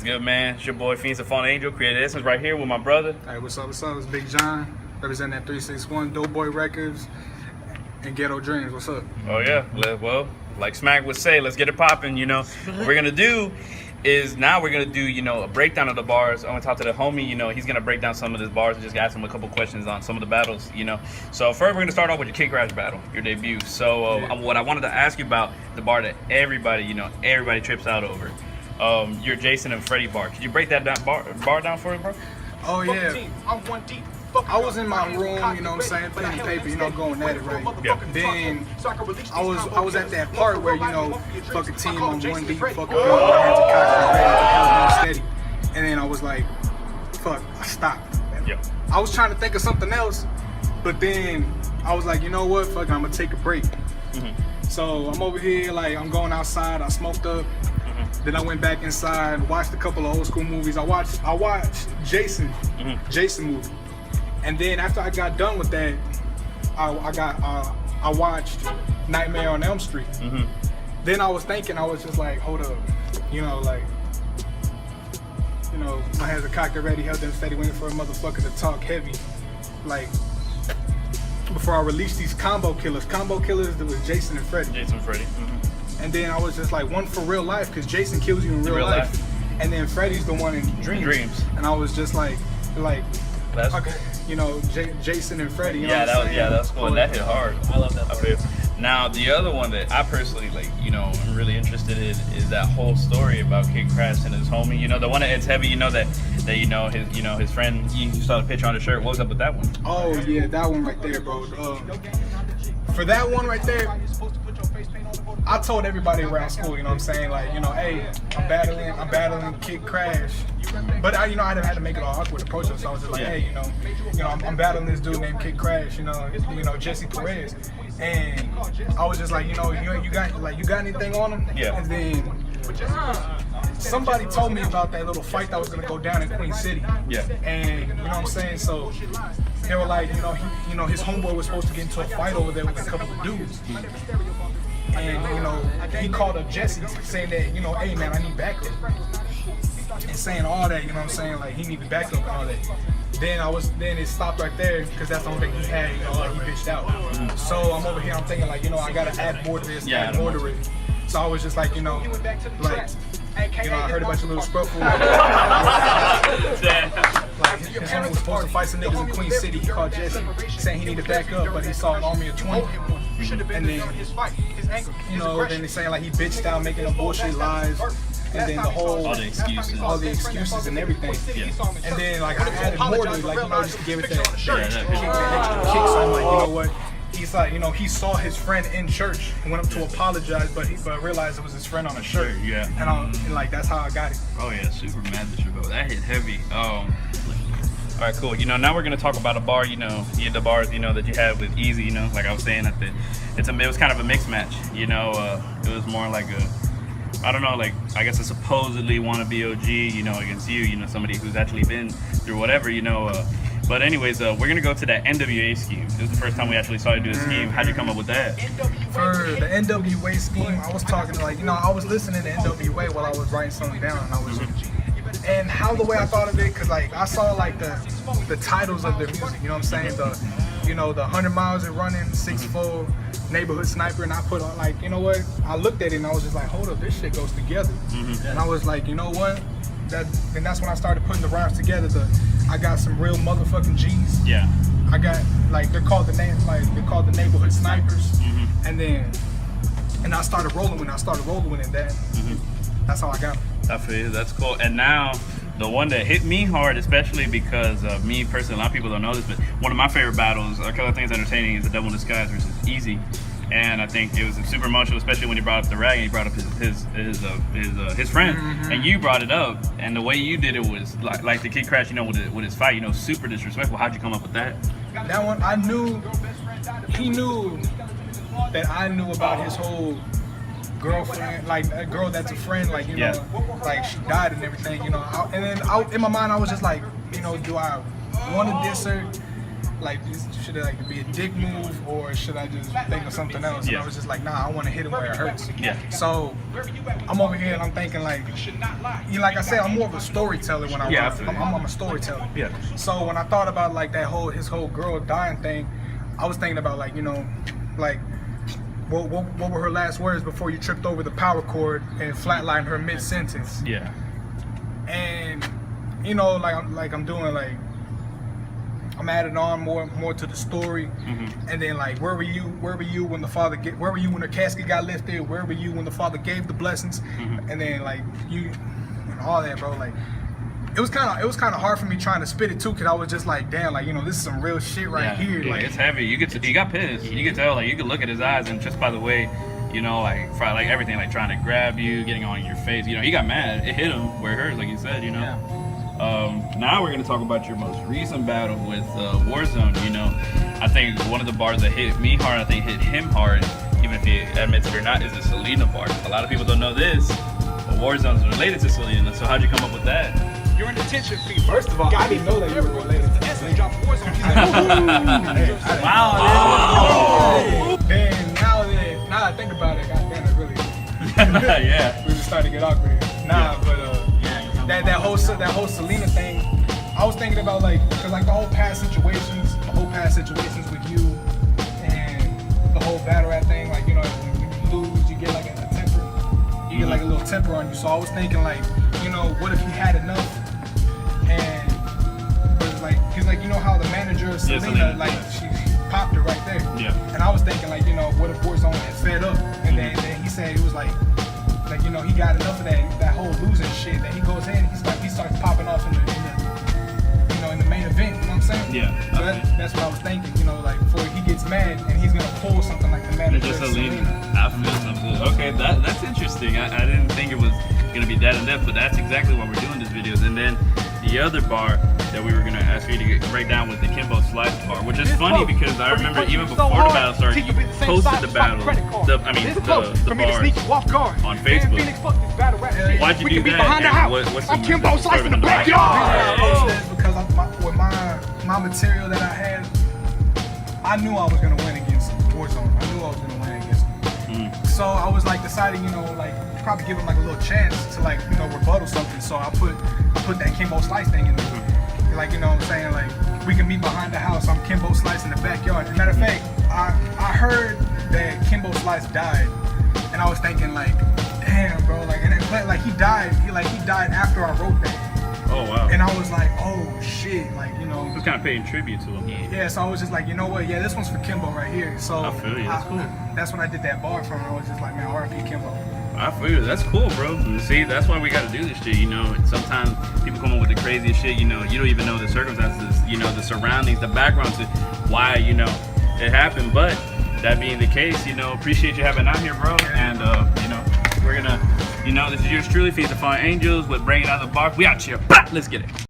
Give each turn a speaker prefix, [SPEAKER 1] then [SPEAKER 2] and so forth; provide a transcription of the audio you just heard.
[SPEAKER 1] What's good, man? It's your boy Fiends of Fallen Angel, Creative Essence, right here with my brother.
[SPEAKER 2] Hey, what's up? What's up? It's Big John, representing that 361 Doughboy Records and Ghetto Dreams. What's up?
[SPEAKER 1] Oh yeah, well, like Smack would say, let's get it popping. You know, what we're gonna do is now we're gonna do a breakdown of the bars. I'm gonna talk to the homie. He's gonna break down some of his bars and just ask him a couple questions on some of the battles. So first we're gonna start off with your Kid Krash battle, your debut. So what I wanted to ask you about the bar that everybody trips out over. Your Jason and Freddie bar. Could you break that bar down for me, bro?
[SPEAKER 2] Oh yeah. I was in my room, you know what I'm saying, pen and paper, going at it, right?
[SPEAKER 1] Yeah.
[SPEAKER 2] Then I was at that part where, fucking team on one deep, fucking girl, my hands are cocked and ready, steady. And then I was like, fuck, I stopped.
[SPEAKER 1] Yeah.
[SPEAKER 2] I was trying to think of something else, but then I was like, you know what, fuck, I'm gonna take a break.
[SPEAKER 1] Mm-hmm.
[SPEAKER 2] So I'm over here, like, I'm going outside, I smoked up. Then I went back inside, watched a couple of old school movies. I watched Jason movie, and then after I got done with that, I watched Nightmare on Elm Street.
[SPEAKER 1] Mm-hmm.
[SPEAKER 2] Then I was thinking, I was just like, hold up, my hands are cocked already, held them steady, waiting for a motherfucker to talk heavy, like. Before I released these combo killers, there was Jason and Freddie.
[SPEAKER 1] Mm-hmm.
[SPEAKER 2] And then I was just like, one for real life, because Jason kills you in real life. And then Freddie's the one in Dreams. And I was just like,
[SPEAKER 1] that's
[SPEAKER 2] okay, Jason and Freddie.
[SPEAKER 1] That's cool. And that hit hard. I love that part. Now, the other one that I personally I'm really interested in is that whole story about Kid Krash and his homie. The one that hits heavy. His friend. You saw the picture on the shirt. What was up with that one?
[SPEAKER 2] Oh yeah, that one right there, bro. For that one right there, I told everybody around school, you know what I'm saying? Like, hey, I'm battling Kid Krash. But I didn't have to make it all awkward approach him, so I was just like, hey, I'm battling this dude named Kid Krash, Jesse Perez. And I was just like, you got anything on him?
[SPEAKER 1] Yeah.
[SPEAKER 2] And then somebody told me about that little fight that was gonna go down in Queen City.
[SPEAKER 1] Yeah.
[SPEAKER 2] And you know what I'm saying? So they were like, his homeboy was supposed to get into a fight over there with a couple of dudes. And he called up Jesse saying that, hey man, I need backup. And saying all that, you know what I'm saying? Like he needed backup and all that. Then it stopped right there because that's the only thing he had, like he bitched out. Mm-hmm. So I'm over here, I'm thinking like, I gotta add more to this, add more to it. So I was just like, I heard about your little scruffle. Like his homie was supposed to fight some niggas in Queen City. He called Jesse saying he needed backup, but he saw an army of 20. And then, then they saying like he bitched out, making them bullshit lies. And then all the excuses and everything.
[SPEAKER 1] Yeah.
[SPEAKER 2] And then like I added more to it, just to give it that extra kick. So I'm like, you know what? He's like, he saw his friend in church and went up to apologize, but realized it was his friend on a shirt.
[SPEAKER 1] Yeah.
[SPEAKER 2] And that's how I got it.
[SPEAKER 1] Oh yeah, super mad that you go. That hit heavy. All right, cool. Now we're gonna talk about a bar. The bars that you had with Easy. Like I was saying at it was kind of a mixed match. It was more like I don't know, like I guess a supposedly wannabe OG, against you, somebody who's actually been through whatever, But anyways, we're gonna go to that NWA scheme. This is the first time we actually saw you do a scheme. How'd you come up with that?
[SPEAKER 2] For the NWA scheme, I was talking to I was listening to NWA while I was writing something down, and and how the way I thought of it, cause I saw the titles of their music, you know what I'm saying? The 100 miles and running, 6'4", neighborhood sniper, and I put on I looked at it and I was just like, hold up, this shit goes together. Mm-hmm. And I was like, you know what? And that's when I started putting the rhymes together. I got some real motherfucking G's.
[SPEAKER 1] Yeah.
[SPEAKER 2] I got they're called the neighborhood snipers. Mm-hmm. And I started rolling with that. Mm-hmm. That's how I got it.
[SPEAKER 1] I feel you. That's cool. And now the one that hit me hard, especially because of me personally, a lot of people don't know this, but one of my favorite battles, a couple of things entertaining, is the Devil in Disguise versus Easy. And I think it was super emotional, especially when he brought up the rag and he brought up his friend, mm-hmm. And you brought it up, and the way you did it was like the Kid Krash, with his fight, super disrespectful. How'd you come up with that?
[SPEAKER 2] That one, he knew that I knew about his whole girlfriend, like a girl that's a friend, like she died and everything, and then in my mind I was just like, do I want to diss her? like, should it like be a dick move or should I just think of something else? And
[SPEAKER 1] Yeah.
[SPEAKER 2] I was just like, nah, I want to hit him where it hurts.
[SPEAKER 1] Yeah.
[SPEAKER 2] So I'm over here and I'm thinking like, you know, like I said, I'm more of a storyteller when I
[SPEAKER 1] Yeah,
[SPEAKER 2] rap.
[SPEAKER 1] absolutely.
[SPEAKER 2] I'm a storyteller.
[SPEAKER 1] Yeah.
[SPEAKER 2] So when I thought about like his whole girl dying thing, I was thinking about like, you know, like what were her last words before you tripped over the power cord and flatlined her mid sentence?
[SPEAKER 1] Yeah.
[SPEAKER 2] And you know, I'm doing like I'm adding on more to the story, and then like where were you when the father where were you when the casket got lifted? Where were you when the father gave the blessings? And then like you and all that, bro. Like it was kind of hard for me trying to spit it too, cause I was just like, damn, like, you know, this is some real shit right here.
[SPEAKER 1] Yeah,
[SPEAKER 2] Like
[SPEAKER 1] it's heavy. He got pissed. You could tell, like, you could look at his eyes, and just by the way, you know, like everything, like trying to grab you, getting on your face, you know, he got mad. It hit him where it hurts, like you said, you know.
[SPEAKER 2] Yeah.
[SPEAKER 1] Now we're gonna talk about your most recent battle with Warzone. You know, I think one of the bars that hit me hard, I think hit him hard, even if he admits it or not, is the Selena bar. A lot of people don't know this, but Warzone's related to Selena. So how'd you come up with that?
[SPEAKER 3] You're in detention fee.
[SPEAKER 2] First of all, I didn't know that you were related to Selena.
[SPEAKER 1] Wow.
[SPEAKER 2] Then now that I think about it, goddamn, it really.
[SPEAKER 1] Yeah.
[SPEAKER 2] We just started to get awkward here. Nah, but that whole Selena thing, I was thinking about like, cause like the whole past situations with you and the whole battle rap thing, like, you know, when you lose, you get like a temper, you get like a little temper on you. So I was thinking like, you know, what if he had enough? And but like, cause like, you know how the manager of Selena, like she popped her right there.
[SPEAKER 1] Yeah.
[SPEAKER 2] And I was thinking like, you know, what if Warzone had fed up? And then he said it was like, you know, he got enough of that whole losing shit. Then he goes in, he starts popping off in the main event. You know what I'm saying?
[SPEAKER 1] Yeah.
[SPEAKER 2] So that's what I was thinking. You know, like before he gets mad and he's gonna pull something like the manager
[SPEAKER 1] Just
[SPEAKER 2] of
[SPEAKER 1] Selena.
[SPEAKER 2] Selena.
[SPEAKER 1] I feel something. Okay, that's interesting. I didn't think it was gonna be that in depth, but that's exactly why we're doing this videos. And then the other bar that we were gonna ask you to break down was the Kimbo Slice bar, which is funny because I remember even before the battle started, you posted the battle, the bar on Facebook. Why'd you do that? And what's
[SPEAKER 3] I'm
[SPEAKER 1] the
[SPEAKER 3] Kimbo
[SPEAKER 1] story
[SPEAKER 3] Slice in the
[SPEAKER 1] behind the
[SPEAKER 3] backyard.
[SPEAKER 2] Because with my material that I had, I knew I was gonna win against Warzone. I knew I was gonna win against him. So I was like deciding, you know, like probably give him like a little chance to like, you know, rebuttal something. So I put that Kimbo Slice thing in there. Like, you know what I'm saying? Like, we can meet behind the house. I'm Kimbo Slice in the backyard. As a matter of fact, I heard that Kimbo Slice died, and I was thinking like, damn, bro. Like, and then, like he died. He died after I wrote that.
[SPEAKER 1] Oh wow.
[SPEAKER 2] And I was like, oh shit. Like, you know.
[SPEAKER 1] I was kind of paying tribute to him.
[SPEAKER 2] Yeah. So I was just like, you know what? Yeah, this one's for Kimbo right here. So
[SPEAKER 1] I feel you. That's cool.
[SPEAKER 2] That's when I did that bar from. I was just like, man, R.I.P. Kimbo.
[SPEAKER 1] I feel you. That's cool, bro. And see, that's why we got to do this shit, you know. Sometimes people come up with the craziest shit, you know. You don't even know the circumstances, you know, the surroundings, the background to why, you know, it happened. But that being the case, you know, appreciate you having out here, bro. And, you know, we're going to, you know, this is yours truly, Feast of Fallen Angels with Bringing Out the Bar. We out here. Bah! Let's get it.